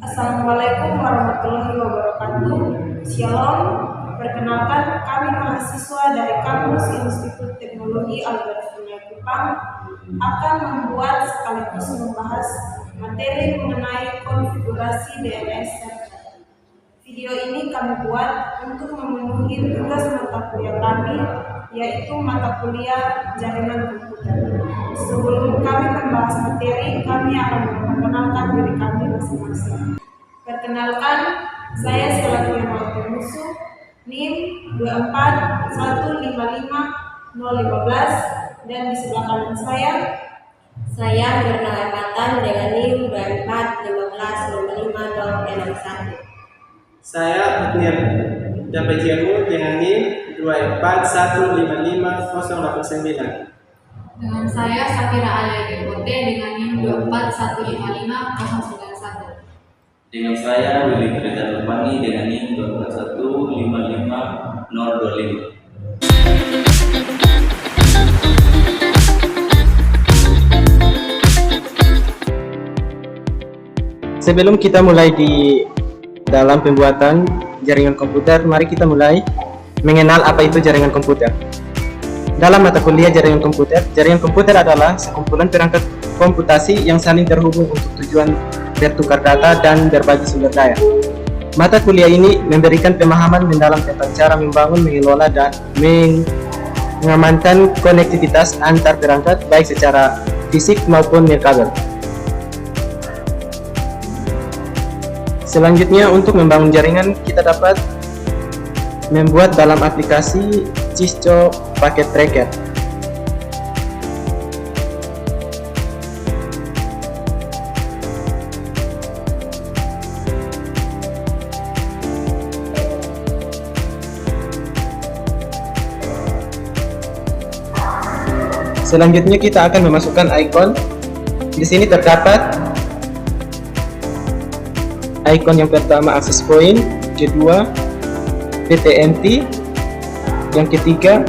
Assalamualaikum warahmatullahi wabarakatuh. Shalom. Perkenalkan, kami mahasiswa dari kampus Institut Teknologi Albert Sungai Kupang akan membuat sekaligus membahas materi mengenai konfigurasi DNS server. Video ini kami buat untuk memenuhi tugas mata kuliah kami, yaitu mata kuliah jaringan komputer. Sebelum kami membahas materi, kami akan memperkenalkan diri kami masing-masing. Perkenalkan, saya selaku yang musuh NIM 24155.015, dan di sebelah kanan saya Mirna Armatan dengan NIM 24155.061. Saya Nir Dapejiamu dengan NIM 24155.089. Dengan saya Safira Alia Depote dengan NIM 24155.091. Dengan saya Willy Trita Nurmani dengan NIM 24155.025. Sebelum kita mulai di dalam pembuatan jaringan komputer, mari kita mulai mengenal apa itu jaringan komputer. Dalam mata kuliah jaringan komputer adalah sekumpulan perangkat komputasi yang saling terhubung untuk tujuan bertukar data dan berbagi sumber daya. Mata kuliah ini memberikan pemahaman mendalam tentang cara membangun, mengelola, dan mengamankan konektivitas antar perangkat baik secara fisik maupun nirkabel. Selanjutnya, untuk membangun jaringan, kita dapat membuat dalam aplikasi Cisco Packet Tracker. Selanjutnya kita akan memasukkan ikon. Di sini terdapat ikon yang pertama access point, kedua PTNT, yang ketiga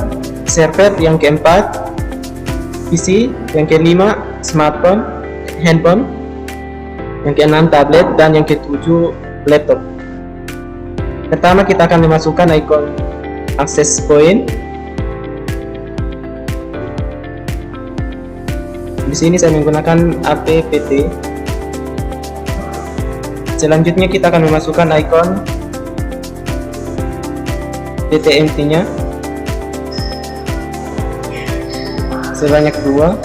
server, yang keempat PC, yang kelima smartphone, handphone, yang keenam tablet, dan yang ketujuh laptop. Pertama kita akan memasukkan ikon access point. Di sini saya menggunakan apt. Selanjutnya kita akan memasukkan ikon PTNT-nya sebanyak 2.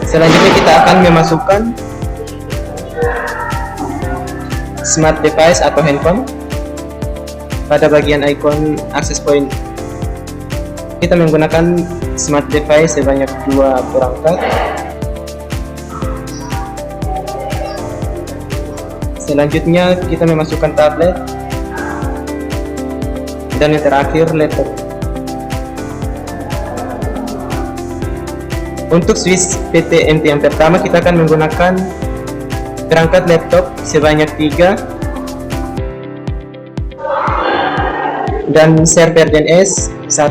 Selanjutnya kita akan memasukkan smart device atau handphone. Pada bagian ikon access point kita menggunakan smart device sebanyak 2 perangkat. Selanjutnya kita memasukkan tablet, dan yang terakhir laptop. Untuk switch PTNT yang pertama kita akan menggunakan perangkat laptop sebanyak 3 dan server DNS 1.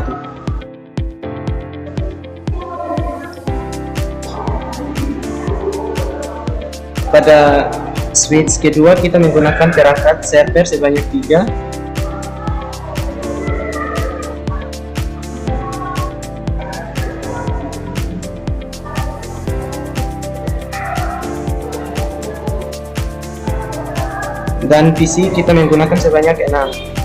Pada switch kedua kita menggunakan perangkat server sebanyak 3 dan PC kita menggunakan sebanyak 6.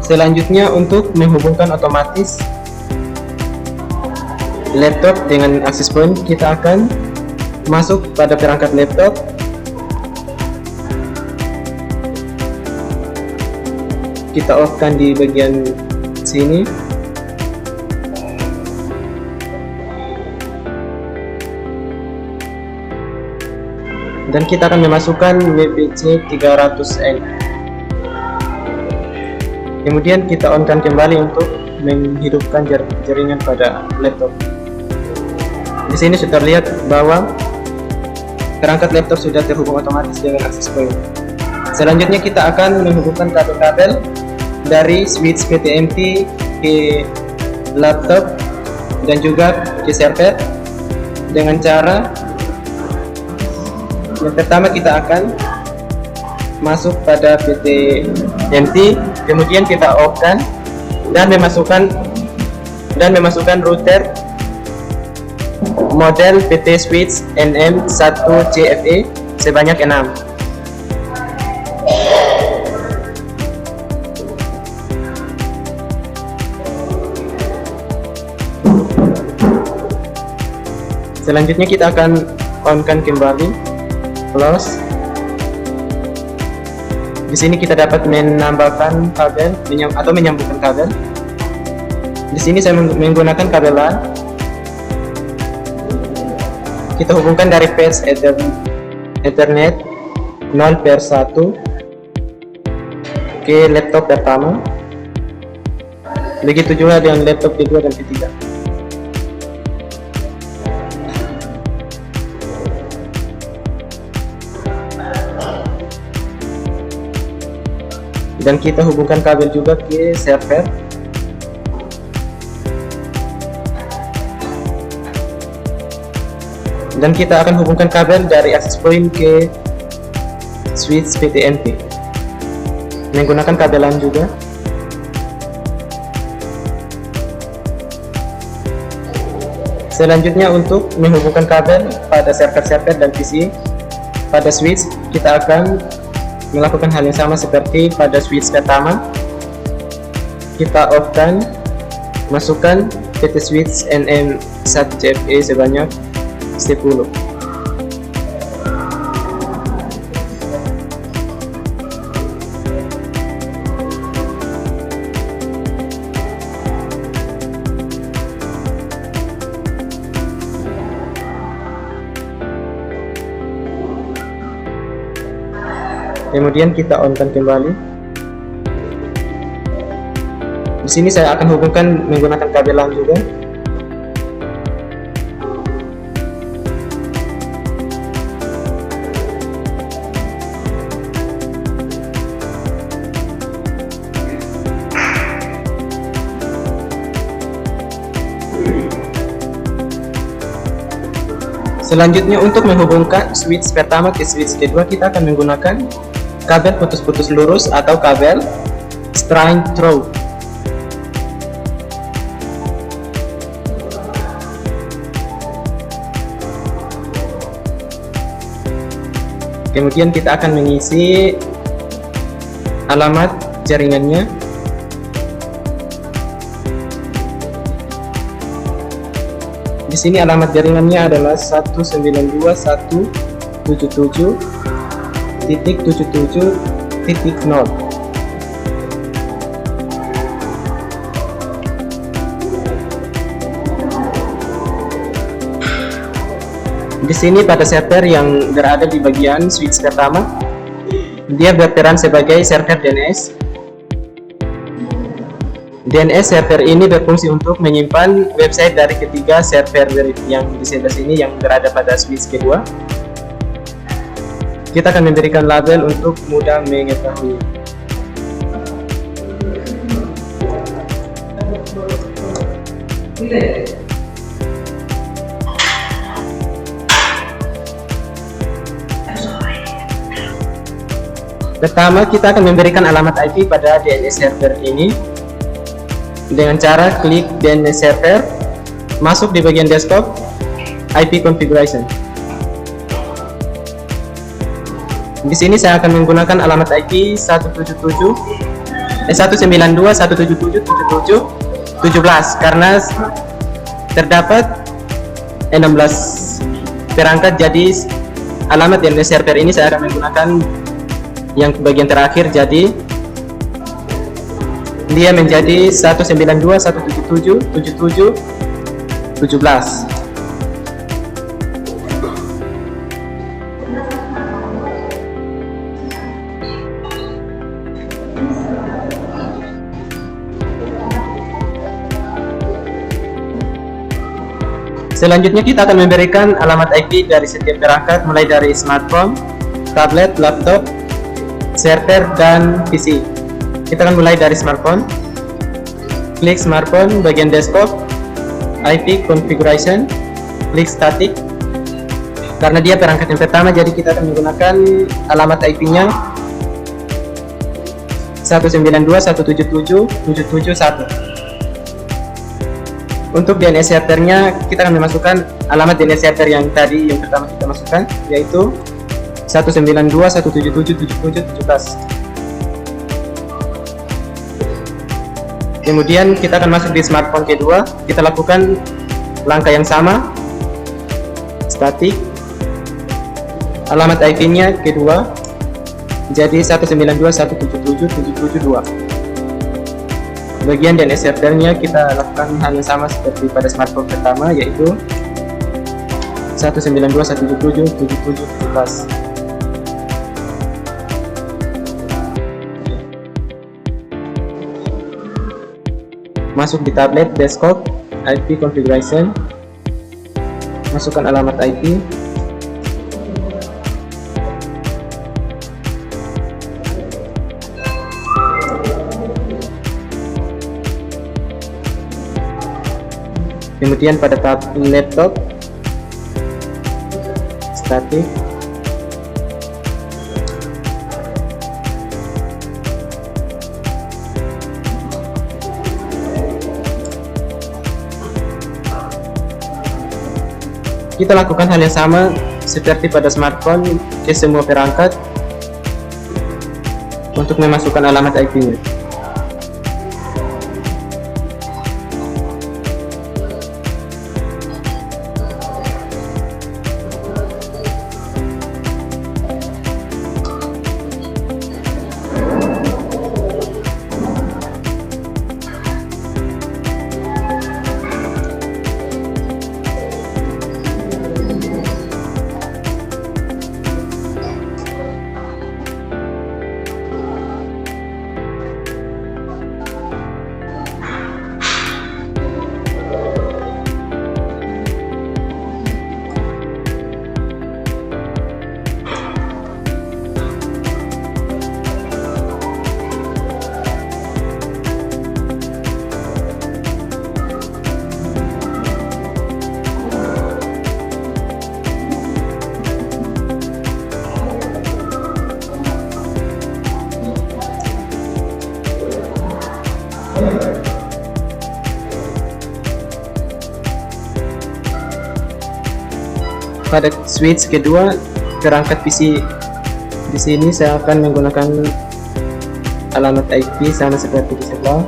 Selanjutnya, untuk menghubungkan otomatis laptop dengan access point, kita akan masuk pada perangkat laptop, kita off-kan di bagian sini. dan kita akan memasukkan WPC 300N. Kemudian kita on-kan kembali untuk menghidupkan jaringan pada laptop. Di sini sudah terlihat bahwa perangkat laptop sudah terhubung otomatis dengan access point. Selanjutnya kita akan menghubungkan kabel-kabel dari switch PTMT ke laptop dan juga ke server dengan cara yang pertama kita akan masuk pada PTMT, kemudian kita off-kan dan memasukkan router model PT Switch NM1CFE sebanyak 6. Selanjutnya kita akan on-kan kembali, close. Di sini kita dapat menambahkan kabel atau menyambungkan kabel. Di sini saya menggunakan kabel LAN. Kita hubungkan dari page Ethernet 0/1 ke laptop pertama. Begitu juga dengan laptop kedua dan ketiga. Dan kita hubungkan kabel juga ke server. Dan kita akan hubungkan kabel dari access point ke switch PTMT menggunakan kabel LAN juga. Selanjutnya untuk menghubungkan kabel pada server-server dan PC pada switch, kita akan melakukan hal yang sama seperti pada switch pertama. Kita off-kan, masukkan PT Switch NM1CFE sebanyak 10. Kemudian kita on-kan kembali. Di sini saya akan hubungkan menggunakan kabel LAN juga. Selanjutnya untuk menghubungkan switch pertama ke switch kedua, kita akan menggunakan kabel putus-putus lurus atau kabel string through. Kemudian kita akan mengisi alamat jaringannya. Di sini alamat jaringannya adalah 192.177.77.0. Di sini pada server yang berada di bagian switch pertama, dia berperan sebagai server DNS. DNS server ini berfungsi untuk menyimpan website dari ketiga server yang di sebelah sini yang berada pada switch kedua. Kita akan memberikan label untuk mudah mengetahui. Pertama, kita akan memberikan alamat IP pada DNS server ini dengan cara klik DNS server, masuk di bagian desktop, IP configuration. Di sini saya akan menggunakan alamat IP 192.177.77.17 karena terdapat 16 perangkat, jadi alamat DNS server ini saya akan menggunakan yang bagian terakhir, jadi dia menjadi 192.177.77.17. Selanjutnya kita akan memberikan alamat IP dari setiap perangkat, mulai dari smartphone, tablet, laptop, server, dan PC. Kita akan mulai dari smartphone. Klik smartphone, bagian desktop, IP configuration, klik static. Karena dia perangkat yang pertama, jadi kita akan menggunakan alamat IP-nya 192.177.771. Untuk DNS servernya, kita akan memasukkan alamat DNS server yang tadi yang pertama kita masukkan, yaitu 192.177.777.17. Kemudian kita akan masuk di smartphone kedua. Kita lakukan langkah yang sama, static, alamat IP-nya kedua jadi 192.177.772. Bagian DNS servernya kita lakukan hal yang sama seperti pada smartphone pertama, yaitu 192.177.777.17. Masuk di tablet, desktop, IP configuration, masukkan alamat IP. Kemudian pada tab laptop, static, kita lakukan hal yang sama seperti pada smartphone ke semua perangkat untuk memasukkan alamat IP-nya. Pada switch kedua, perangkat PC di sini saya akan menggunakan alamat IP sama seperti di sebelah.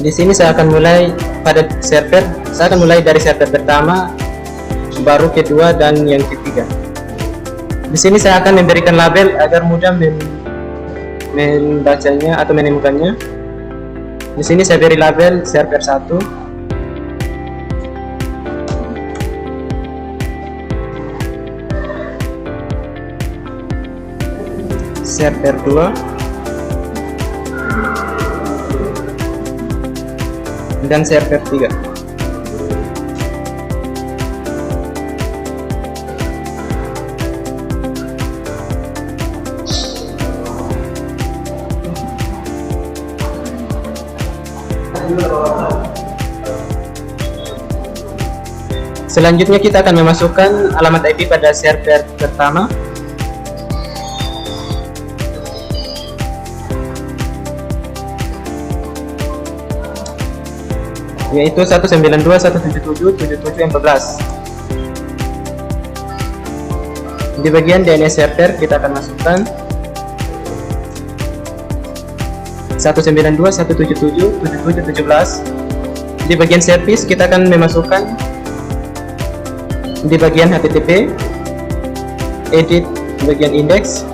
Di sini saya akan mulai pada server. Saya akan mulai dari server pertama, baru kedua, dan yang ketiga. Di sini saya akan memberikan label agar mudah membacanya atau menemukannya. Di sini saya beri label server 1, server 2 dan server 3. Selanjutnya kita akan memasukkan alamat IP pada server pertama, yaitu 192.177.77.14. Di bagian DNS server kita akan masukkan 192.177.77.17. Di bagian service kita akan memasukkan di bagian HTTP, edit bagian index.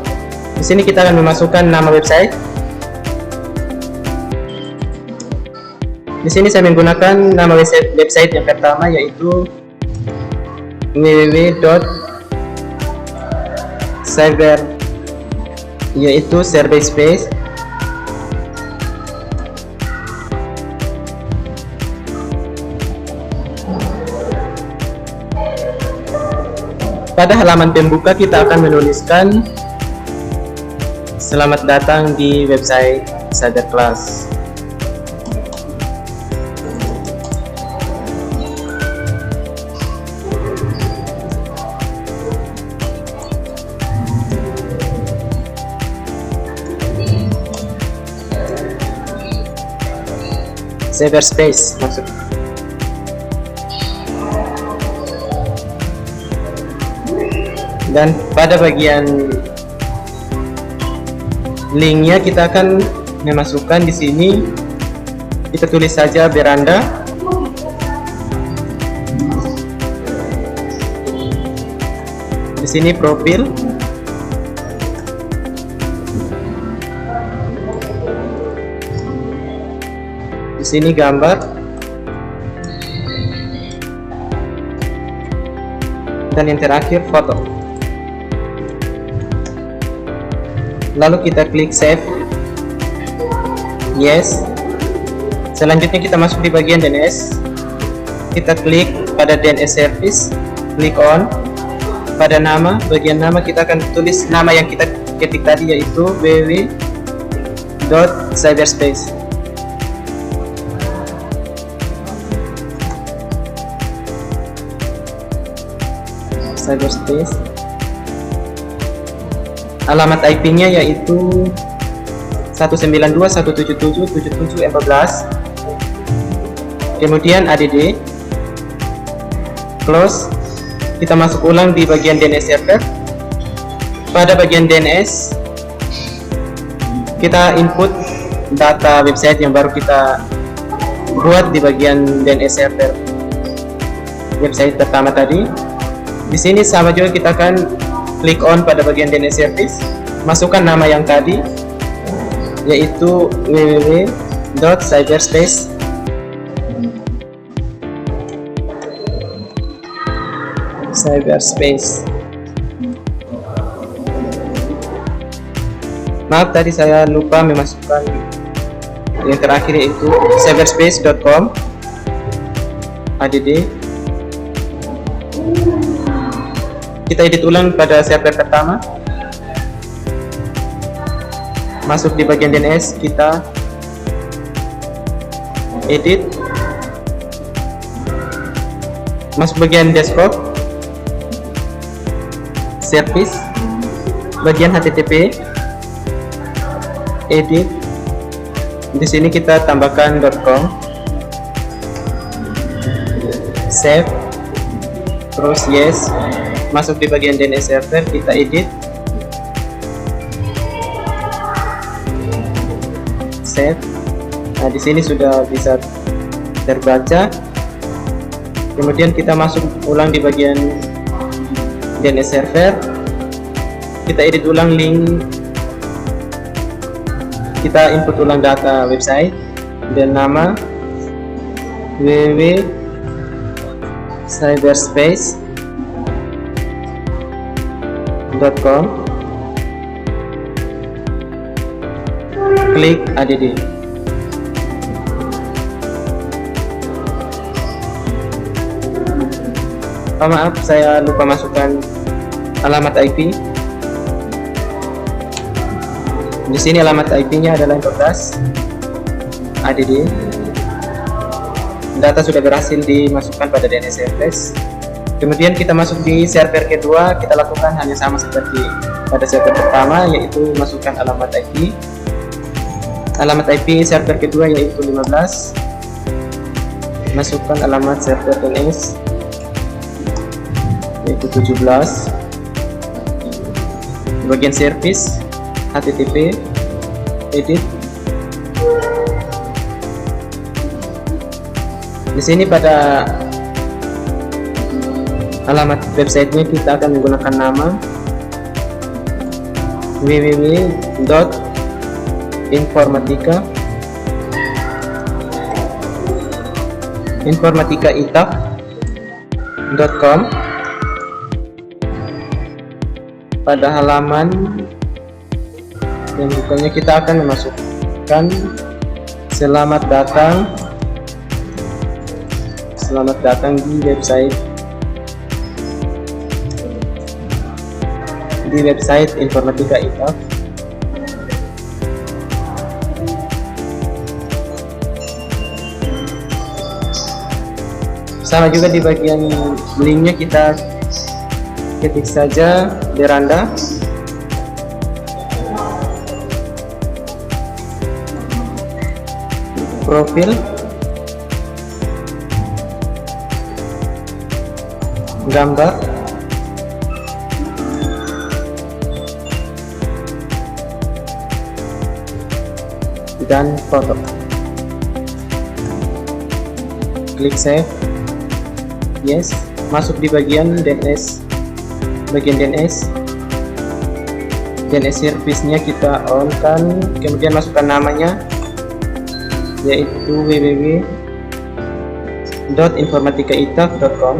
Di sini kita akan memasukkan nama website. Di sini saya menggunakan nama website yang pertama, yaitu www.cyber, yaitu survey space. Pada halaman pembuka kita akan menuliskan selamat datang di website Cyberclass. Cyberspace maksudnya. Dan pada bagian linknya kita akan memasukkan di sini, kita tulis saja beranda. Di sini profil. Di sini gambar. Dan yang terakhir foto. Lalu kita klik save, yes. Selanjutnya kita masuk di bagian DNS. Kita klik pada DNS service, klik on. Pada nama, bagian nama kita akan tulis nama yang kita ketik tadi, yaitu www.cyberspace. Cyberspace. Alamat IP-nya yaitu 192.177.77.14. Kemudian add, close. Kita masuk ulang di bagian DNS server. Pada bagian DNS kita input data website yang baru kita buat di bagian DNS server website pertama tadi. Di sini sama juga, kita akan klik on pada bagian DNS service, masukkan nama yang tadi, yaitu www.cyberspace. Maaf, tadi saya lupa memasukkan yang terakhir, yaitu cyberspace.com. add. Kita edit ulang pada server pertama. Masuk di bagian DNS, kita edit. Masuk bagian desktop, service, bagian HTTP, edit. Di sini kita tambahkan .com, save, terus yes. Masuk di bagian DNS server, kita edit, save. Nah, di sini sudah bisa terbaca. Kemudian kita masuk ulang di bagian DNS server, kita edit ulang link, kita input ulang data website dan nama www.cyberspace.com. klik ADD. Oh, maaf, saya lupa masukkan alamat IP. Di sini alamat IP-nya adalah 14 ADD. Data sudah berhasil dimasukkan pada DNS service. Kemudian kita masuk di server kedua, kita lakukan hanya sama seperti pada server pertama, yaitu masukkan alamat IP. Alamat IP server kedua yaitu 15. Masukkan alamat server DNS yaitu 17. Bagian service HTTP, edit. Di sini pada alamat websitenya kita akan menggunakan nama www.informatikaitaf.com. Pada halaman yang bukannya kita akan memasukkan selamat datang di website Informatika Itaf. Sama juga di bagian linknya kita ketik saja beranda profil, gambar, dan foto. Klik save. Yes, masuk di bagian DNS. DNS service-nya kita on kan, kemudian masukkan namanya yaitu www.informatikaitaf.com.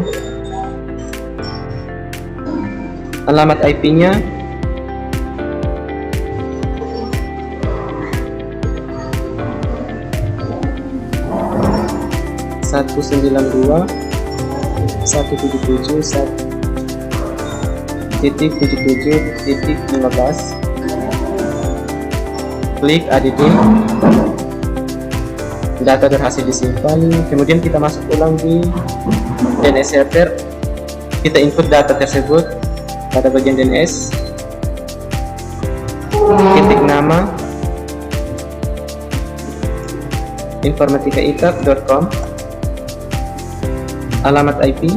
Alamat IP-nya .192.177.77.15. Klik ADD. Data berhasil disimpan. Kemudian kita masuk ulang di DNS server. Kita input data tersebut pada bagian DNS. Ketik nama informatikaitaf.com. Alamat IP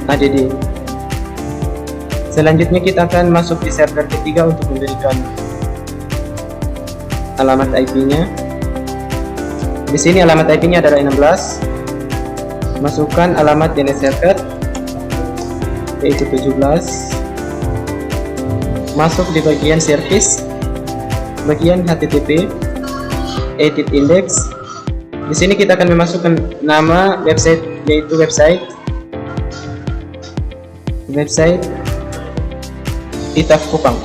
ADD. Selanjutnya kita akan masuk di server ketiga untuk memberikan alamat IP-nya. Di sini alamat IP-nya adalah 16. Masukkan alamat DNS server yaitu 17. Masuk di bagian service, bagian HTTP, edit index. Di sini kita akan memasukkan nama website yaitu website Itaf Kupang,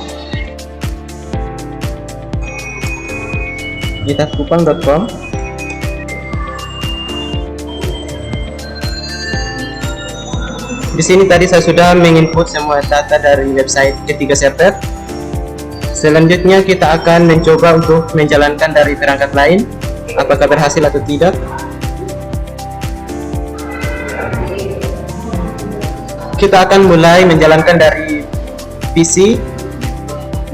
itafkupang.com. Di sini tadi saya sudah menginput semua data dari website ketiga server. Selanjutnya kita akan mencoba untuk menjalankan dari perangkat lain, apakah berhasil atau tidak. Kita akan mulai menjalankan dari PC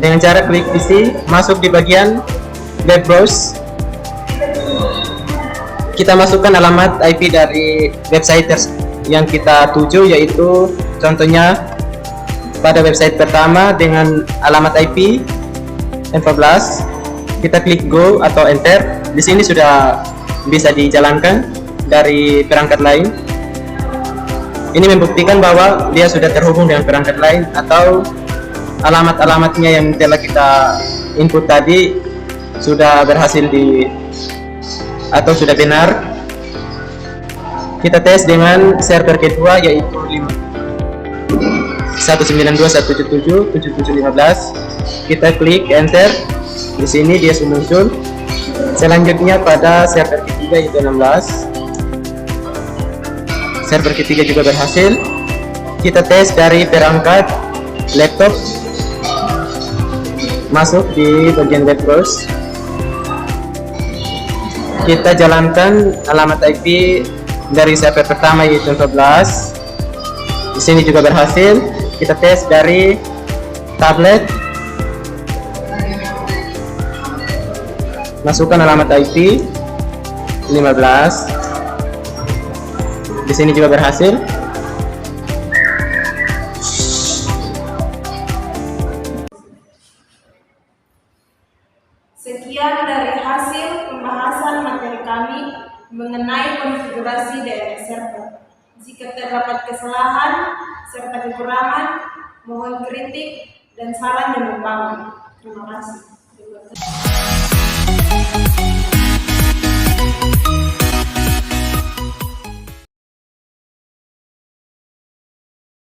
dengan cara klik PC, masuk di bagian web browse. Kita masukkan alamat IP dari website yang kita tuju, yaitu contohnya pada website pertama dengan alamat IP 14. Kita klik go atau enter. Di sini sudah bisa dijalankan dari perangkat lain. Ini membuktikan bahwa dia sudah terhubung dengan perangkat lain atau alamat-alamatnya yang telah kita input tadi sudah berhasil atau sudah benar. Kita tes dengan server kedua yaitu 192.177.7715. Kita klik enter. Di sini dia sudah muncul. Selanjutnya pada server ketiga itu 16. Server ketiga juga berhasil. Kita tes dari perangkat laptop, masuk di bagian web browse. Kita jalankan alamat IP dari server pertama yaitu 14. Di sini juga berhasil. Kita tes dari tablet, masukkan alamat IP 15. Di sini juga berhasil. Sekian dari hasil pembahasan materi kami mengenai konfigurasi DNS server. Jika terdapat kesalahan serta kekurangan, mohon kritik dan saran yang membangun. Terima kasih.